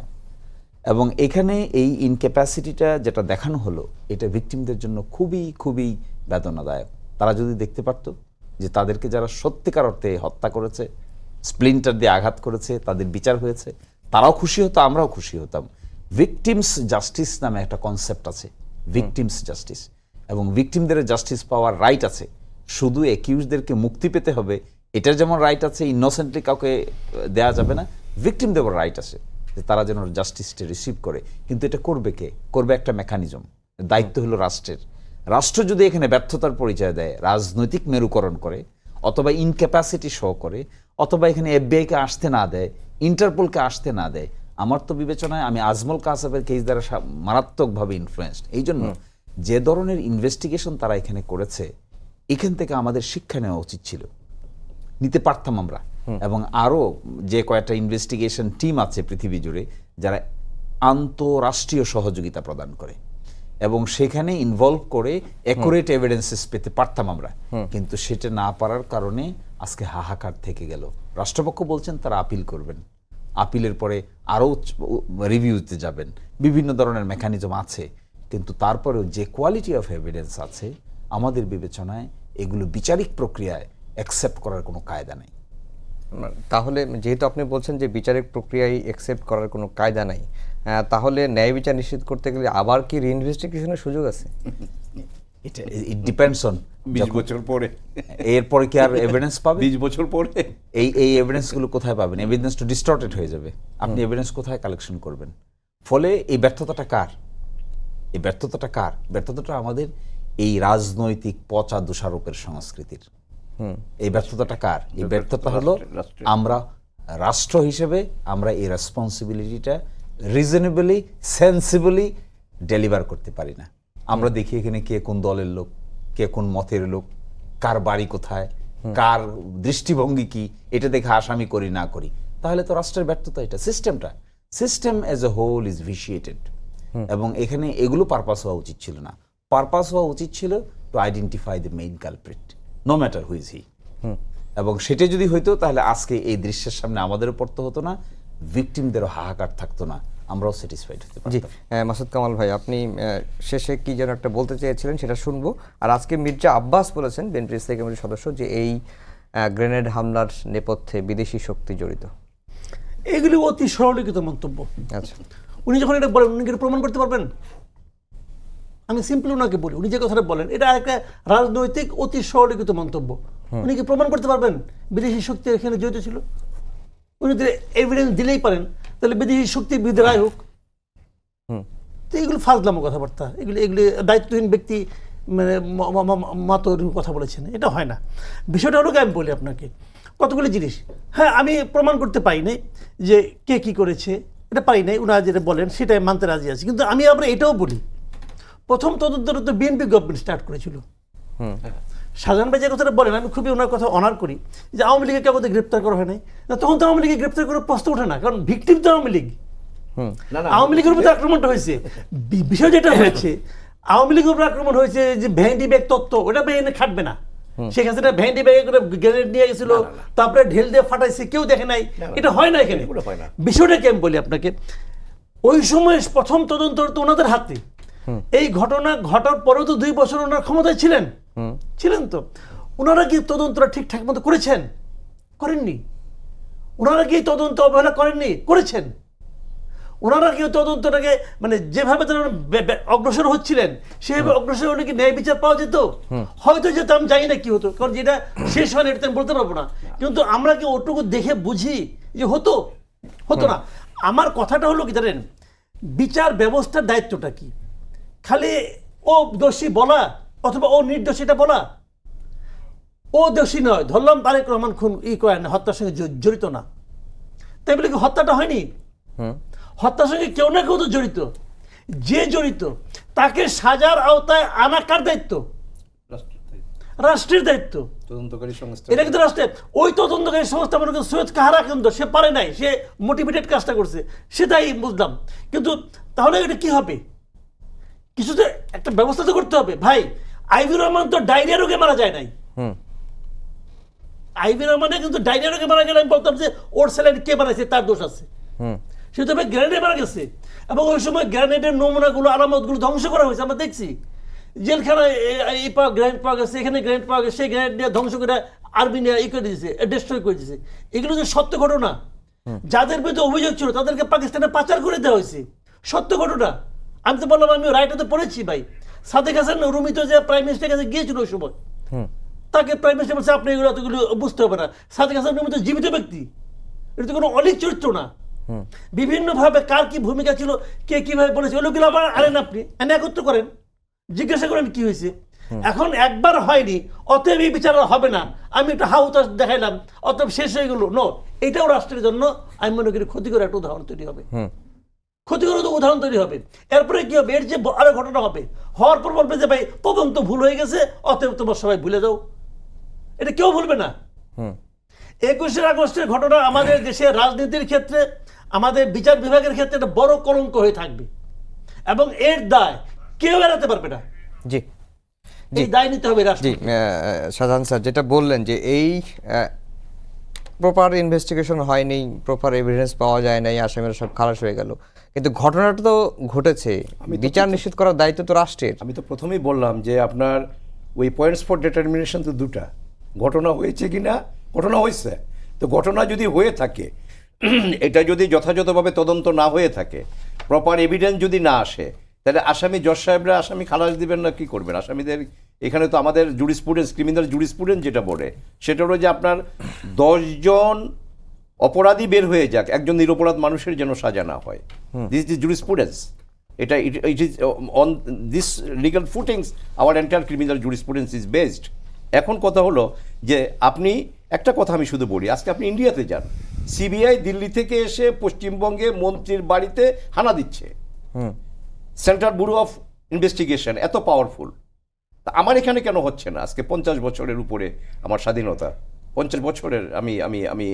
এবং এখানে এই ইনক্যাপাসিটিটা যেটা দেখানো হলো, এটা ভিকটিমদের জন্য খুবই খুবই বেদনাদায়ক। তারা যদি দেখতে পারতো যে তাদেরকে যারা সত্যিকার অর্থে হত্যা করেছে, স্প্লিন্টার দিয়ে আঘাত করেছে, তাদের বিচার হয়েছে, তারাও খুশি হতো, আমরাও খুশি হতাম। ভিকটিমস জাস্টিস নামে একটা কনসেপ্ট আছে, ভিকটিমস জাস্টিস, এবং ভিকটিমদের জাস্টিস পাওয়ার রাইট আছে। শুধু অ্যাকিউজদেরকে মুক্তি পেতে হবে এটার যেমন রাইট আছে, ইনোসেন্টলি কাউকে দেয়া যাবে না, ভিকটিম দেওয়ার রাইট আছে যে তারা যেন জাস্টিসটা রিসিভ করে। কিন্তু এটা করবে কে? করবে একটা মেকানিজম, দায়িত্ব হলো রাষ্ট্রের। রাষ্ট্র যদি এখানে ব্যর্থতার পরিচয় দেয়, রাজনৈতিক মেরুকরণ করে, অথবা ইনক্যাপাসিটি শো করে, অথবা এখানে এফবিআইকে আসতে না দেয়, ইন্টারপোলকে আসতে না দেয়, আমার তো বিবেচনায় আমি আজমল কাসাবের কেস দ্বারা মারাত্মকভাবে ইনফ্লুয়েসড। এই জন্য যে ধরনের ইনভেস্টিগেশন তারা এখানে করেছে, এখান থেকে আমাদের শিক্ষা নেওয়া উচিত ছিল, নিতে পারতাম আমরা। এবং আরও যে কয়েকটা ইনভেস্টিগেশন টিম আছে পৃথিবী জুড়ে যারা আন্তঃরাষ্ট্রীয় সহযোগিতা প্রদান করে, এবং সেখানে ইনভলভ করে অ্যাকুরেট এভিডেন্সেস পেতে পারতাম আমরা, কিন্তু সেটা না পারার কারণে আজকে হাহাকার থেকে গেল। রাষ্ট্রপক্ষ বলছেন তারা আপিল করবেন, আপিলের পরে আরও রিভিউতে যাবেন, বিভিন্ন ধরনের মেকানিজম আছে, কিন্তু তারপরেও যে কোয়ালিটি অফ এভিডেন্স আছে আমাদের বিবেচনায় এগুলো বিচারিক প্রক্রিয়ায় অ্যাকসেপ্ট করার কোনো কায়দা নেই। তাহলে যেহেতু আপনি বলছেন যে বিচারিক প্রক্রিয়ায় অ্যাকসেপ্ট করার কোনো কায়দা নাই, তাহলে ন্যায় বিচার নিশ্চিত করতে গেলে আবার কি রিইনভেস্টিগেশনের সুযোগ আছে? এটা ইট ডিপেন্ডস অন 20 বছর পরে, এরপরে কি আর এভিডেন্স পাবে? 20 বছর পরে এই এভিডেন্সগুলো কোথায় পাবেন? এভিডেন্স তো ডিস্টর্টেড হয়ে যাবে, আপনি এভিডেন্স কোথায় কালেকশন করবেন? ফলে এই ব্যর্থতাটা কার? এই ব্যর্থতাটা কার? ব্যর্থতাটা আমাদের এই রাজনৈতিক পচা দোষারোপের সংস্কৃতির। এই ব্যর্থতাটা কার? এই ব্যর্থতা হলো আমরা রাষ্ট্র হিসেবে আমরা এই রেসপন্সিবিলিটিটা রিজনেবলি সেন্সিবলি ডেলিভার করতে পারি না। আমরা দেখি এখানে কে কোন দলের লোক, কে কোন মতের লোক, কার বাড়ি কোথায়, কার দৃষ্টিভঙ্গি কি, এটা দেখে আসামি করি না করি, তাহলে তো রাষ্ট্রের ব্যর্থতা। এটা সিস্টেমটা, system as a whole is vitiated, এবং এখানে এগুলো পারপাস হওয়া উচিত ছিল না। পারপাস হওয়া উচিত ছিল to identify the main culprit, no matter who is he. এবং সেটা যদি হইতো তাহলে আজকে এই দৃশ্যের সামনে আমাদেরও পড়তে হতো না, ভিকটিমদেরও হাহাকার থাকতো না, আমরাও স্যাটিসফাইড হতে জি, পারতাম। মাসুদ কামাল ভাই, আপনি শেষে কি যেন একটা বলতে চেয়েছিলেন, সেটা শুনবো। আর আজকে মির্জা আব্বাস বলেছেন, বিএনপি স্থায়ী কমিটির সদস্য, যে এই গ্রেনেড হামলার নেপথ্যে বিদেশি শক্তি জড়িত। এগুলি অতি সরলীকৃত মন্তব্য। আচ্ছা, উনি যখন এটা বলেন, উনি কি এটা প্রমাণ করতে পারবেন? আমি সিম্পলি ওনাকে বলি, উনি যে কথাটা বলেন এটা একটা রাজনৈতিক অতি সরলীকৃত মন্তব্য। উনি কি প্রমাণ করতে পারবেন বিদেশি শক্তি এখানে জড়িত ছিল? উনি যদি এভিডেন্স দিলেই পারেন, তাহলে বিদেশি শক্তির বিরুদ্ধে রায় হোক। তো এগুলো ফাজলামো কথাবার্তা, এগুলি দায়িত্বহীন ব্যক্তি মানে মাতো কথা বলেছেন, এটা হয় না। বিষয়টা হলো, আমি বলি আপনাকে কতগুলি জিনিস। হ্যাঁ, আমি প্রমাণ করতে পারি নাই যে কে কি করেছে, এটা পারি নাই, ওনারা যেটা বলেন সেটাই মানতে রাজি আছি। কিন্তু আমি আবার এটাও বলি, প্রথম তদন্তটা তো বিএনপি গভর্নমেন্ট স্টার্ট করেছিল। শাহজাহান ভাই যে কথাটা বলেন, আমি খুবই ওনার কথা অনার করি, যে আওয়ামী লীগের কাউকে গ্রেপ্তার করা হয় নাই। তখন তো আওয়ামী লীগের গ্রেপ্তার করার প্রশ্ন ওঠে না, কারণ ভিকটিম তো আওয়ামী লীগ। আওয়ামী লীগের উপর আক্রমণটা হয়েছে, বিষয় যেটা হয়েছে আওয়ামী লীগের উপর আক্রমণ হয়েছে যে ভ্যান্ডি ব্যাগ তত্ত্ব, ওটা এনে খাটবে না। সেখানে ভ্যান্ডি ব্যাগে করে গ্রেনেড নিয়ে গেছিল, তারপরে ঢেল দিয়ে ফাটাইছে, কেউ দেখে নাই, এটা হয় না এখানে। বিষয়টা কি আমি বলি আপনাকে, ওই সময় প্রথম তদন্ত তো ওনাদের হাতে। এই ঘটনা ঘটার পরেও তো 2 বছর ওনার ক্ষমতায় ছিলেন তো। ওনারা কি তদন্তটা ঠিকঠাক মতো করেছেন? করেননি। ওনারা কি তদন্ত অবহেলা করেননি? করেছেন। ওনারা কি তদন্তটাকে মানে যেভাবে তারা অগ্রসর হচ্ছিলেন সেভাবে অগ্রসর হলে কি ন্যায় বিচার পাওয়া যেত? হয়তো যেত, আমি জানি না কি হতো, কারণ যেটা শেষ হয় এটা আমি বলতে পারবো না। কিন্তু আমরা কি ওটুকু দেখে বুঝি যে হতো না? আমার কথাটা হলো কি জানেন, বিচার ব্যবস্থার দায়িত্বটা কি? খালি ও দোষী বলা অথবা ও নির্দোষী এটা বলা? ও দোষী নয়, ধরলাম তারেক রহমান খুন করেন, হত্যার সঙ্গে জড়িত না, তাই বলে কি হত্যাটা হয়নি? হত্যার সঙ্গে কেউ না কেউ তো জড়িত। যে জড়িত তাকে সাজার আওতায় আনা কার দায়িত্ব? রাষ্ট্রের দায়িত্ব, তদন্তকারী সংস্থা। এটা কিন্তু রাষ্ট্রের। ওই তদন্তকারী সংস্থা মনে করেন সৈয়দ কাহারা, কিন্তু সে পারে নাই, সে মোটিভেটেড কাজটা করছে, সেটাই বুঝলাম। কিন্তু তাহলে এটা কি হবে? কিছুতে একটা ব্যবস্থা তো করতে হবে ভাই। আইভি রহমান তো ডায়রিয়া রোগে মারা যায় নাই, আইভি রহমানে কিন্তু ডাইনারকে মারা গেলে আমি বলতাম যে ওর স্যালাইন কে বানাইছে তার দোষ আছে, সে তবে গ্রেনেডে মারা গেছে। এবং ওই সময় গ্রেনেডের নমুনাগুলো আলামতগুলো ধ্বংস করা হয়েছে, আমরা দেখছি জেলখানায় এই গ্রেনেড পাওয়া গেছে, এখানে গ্রেনেড পাওয়া গেছে, সেই গ্রেনেড নিয়ে ধ্বংস করে আর্মি নিয়ে করে দিয়েছে, ডিস্ট্রয় করে দিয়েছে। এগুলো যে সত্য ঘটনা, যাদের বিরুদ্ধে অভিযোগ ছিল তাদেরকে পাকিস্তানে পাচার করে দেওয়া হয়েছে, সত্য ঘটনা। আমি তো বললাম, আমি রায়টা তো পড়েছি ভাই। সাদেক হাসান রুমি তো যে প্রাইম মিনিস্টারের কাছে গিয়েছিল ওই সময়, তাকে প্রাইম মিনিস্টার বলছে আপনি এগুলো এতগুলো বুঝতে হবে না। সাদেক হাসান রুমি তো জীবিত ব্যক্তি, এটা তো কোনো অলিক চরিত্র না। বিভিন্নভাবে কার কি ভূমিকা ছিল, কে কিভাবে বলেছে, ওগুলো আবার আনেন আপনি, এনে একত্র করেন, জিজ্ঞাসা করেন কি হয়েছে। এখন একবার হয়নি অতএব এই বিচার হবে না, আমি একটা হাউতাস দেখাইলাম অতএব শেষ হয়ে গেল, নো। এটাও রাষ্ট্রের জন্য আমি মনে করি ক্ষতিকর একটা উদাহরণ তৈরি হবে, ক্ষতিকর উদাহরণ তৈরি হবে। এরপরে কি হবে, এর যে আরো ঘটনা হবে, হওয়ার পর বলবে যে ভাই তদন্ত ভুল হয়ে গেছে অতএব তোমার সবাই ভুলে যাও, এটা কেউ ভুলবে না। 21শে আগস্টের ঘটনা আমাদের দেশের রাজনীতির ক্ষেত্রে, আমাদের বিচার বিভাগের ক্ষেত্রে একটা বড় কলঙ্ক হয়ে থাকবে এবং এর দায় কেউ এড়াতে পারবে না। জি, এই দায় নিতে হবে রাষ্ট্র। জি শাহজাহান স্যার যেটা বললেন যে এই প্রপার ইনভেস্টিগেশন হয়নি, প্রপার এভিডেন্স পাওয়া যায় নাই, আসামিরা সব খালাস হয়ে গেল, কিন্তু ঘটনাটা তো ঘটেছে, বিচার নিশ্চিত করার দায়িত্ব তো রাষ্ট্রের। আমি তো প্রথমেই বললাম যে আপনার ওই পয়েন্টস ফর ডিটারমিনেশন তো দুটা, ঘটনা হয়েছে কি না, ঘটনা হয়েছে। তো ঘটনা যদি হয়ে থাকে, এটা যদি যথাযথভাবে তদন্ত না হয়ে থাকে, প্রপার এভিডেন্স যদি না আসে, তাহলে আসামি জজ সাহেবরা আসামি খালাস দিবেন না কি করবেন? আসামিদের এখানে তো আমাদের জুরিসপ্রুডেন্স, ক্রিমিনাল জুরিসপ্রুডেন্স যেটা বলে সেটা হলো যে আপনার 10 জন অপরাধী বের হয়ে যাক, একজন নিরপরাধ মানুষের যেন সাজা না হয়। দিস ইজ জুরিসপ্রুডেন্স, এটা it is on this legal footings our entire criminal jurisprudence is based. এখন কথা হলো যে আপনি একটা কথা আমি শুধু বলি, আজকে আপনি ইন্ডিয়াতে যান, সিবিআই দিল্লি থেকে এসে পশ্চিমবঙ্গে মন্ত্রীর বাড়িতে হানা দিচ্ছে, সেন্ট্রাল ব্যুরো অফ ইনভেস্টিগেশন এত পাওয়ারফুল। তা আমার এখানে কেন হচ্ছে না? আজকে 50 বছরের উপরে আমার স্বাধীনতা, 50 বছরের আমি আমি আমি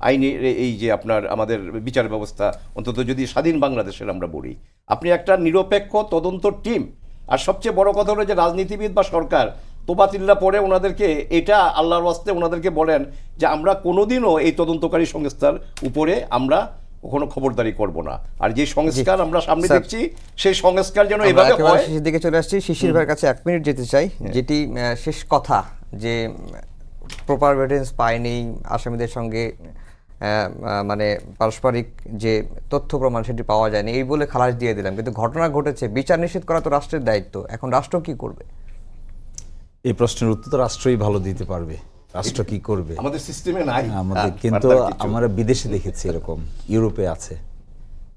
আইনের এই যে আপনার আমাদের বিচার ব্যবস্থা, অন্তত যদি স্বাধীন বাংলাদেশের আমরা বলি, আপনি একটা নিরপেক্ষ তদন্ত টিম, আর সবচেয়ে বড় কথা হলো যে রাজনীতিবিদ বা সরকার তোবাতিল্লা পরে ওনাদেরকে এটা আল্লাহর ওয়াস্তে ওনাদেরকে বলেন যে আমরা কোনোদিনও এই তদন্তকারী সংস্থার উপরে আমরা কখনো খবরদারি করব না। আর যে সংস্কার আমরা সামনে দেখছি সেই সংস্কার যেন এভাবে হয়। শেষের দিকে চলে আসছি, শিশির ভাইয়ের কাছে 1 মিনিট যেতে চাই, যেটি শেষ কথা যে প্রপার এভিডেন্স পায়নি, আসামিদের সঙ্গে মানে পারস্পরিক যে তথ্য প্রমাণ সেটি পাওয়া যায়নি, এই বলে খালাস দিয়ে দিলাম, কিন্তু ঘটনা ঘটেছে, বিচার নিশ্চিত করা তো রাষ্ট্রের দায়িত্ব, এখন রাষ্ট্র কি করবে? এই প্রশ্নের উত্তর তো রাষ্ট্রই ভালো দিতে পারবে। রাষ্ট্র কি করবে আমাদের সিস্টেমে নাই আমাদের, কিন্তু আমরা বিদেশে দেখেছি এরকম, ইউরোপে আছে,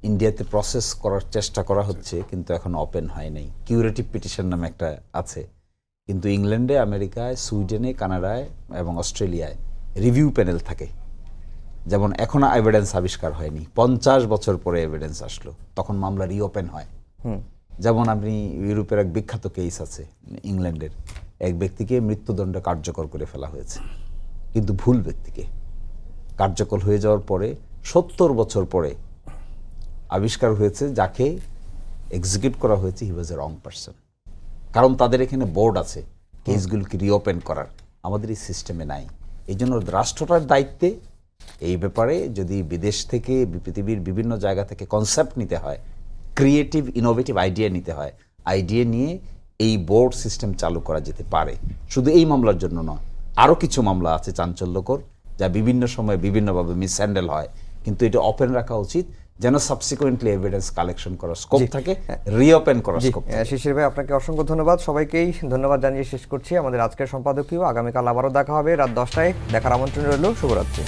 ইন্ডিয়াতে প্রসেস করার চেষ্টা করা হচ্ছে কিন্তু এখন ওপেন হয় নাই। কিউরেটিভ পিটিশন নামে একটা আছে, কিন্তু ইংল্যান্ডে, আমেরিকায়, সুইডেনে, কানাডায় এবং অস্ট্রেলিয়ায় রিভিউ প্যানেল থাকে। যেমন এখন এভিডেন্স আবিষ্কার হয়নি, 50 বছর পরে এভিডেন্স আসলো, তখন মামলা রিওপেন হয়। যেমন আপনি ইউরোপের এক বিখ্যাত কেস আছে, ইংল্যান্ডের এক ব্যক্তিকে মৃত্যুদণ্ড কার্যকর করে ফেলা হয়েছে, কিন্তু ভুল ব্যক্তিকে। কার্যকর হয়ে যাওয়ার পরে 70 বছর পরে আবিষ্কার হয়েছে যাকে এক্সিকিউট করা হয়েছে হি ওয়াজ এ রং পারসন। কারণ তাদের এখানে বোর্ড আছে কেসগুলোকে রিওপেন করার, আমাদের এই সিস্টেমে নাই। এই জন্য রাষ্ট্রটার দায়িত্বে এই ব্যাপারে যদি বিদেশ থেকে, পৃথিবীর বিভিন্ন জায়গা থেকে কনসেপ্ট নিতে হয়, ক্রিয়েটিভ ইনোভেটিভ আইডিয়া নিতে হয়, আইডিয়া নিয়ে এই বোর্ড সিস্টেম চালু করা যেতে পারে। শুধু এই মামলার জন্য নয়, আরও কিছু মামলা আছে চাঞ্চল্যকর, যা বিভিন্ন সময় বিভিন্নভাবে মিসহ্যান্ডেল হয়, কিন্তু এটা ওপেন রাখা উচিত যেন সাবসিকুয়েন্টলি এভিডেন্স কালেকশন করার স্কোপ থাকে, রিওপেন করার স্কোপ থাকে। শিশির ভাই আপনাকে অসংখ্য ধন্যবাদ, সবাইকেই ধন্যবাদ জানিয়ে শেষ করছি আমাদের আজকের সম্পাদকীয়। আগামীকাল আবারও দেখা হবে রাত 10টায়, দেখার আমন্ত্রণ রইল। শুভরাত্রি।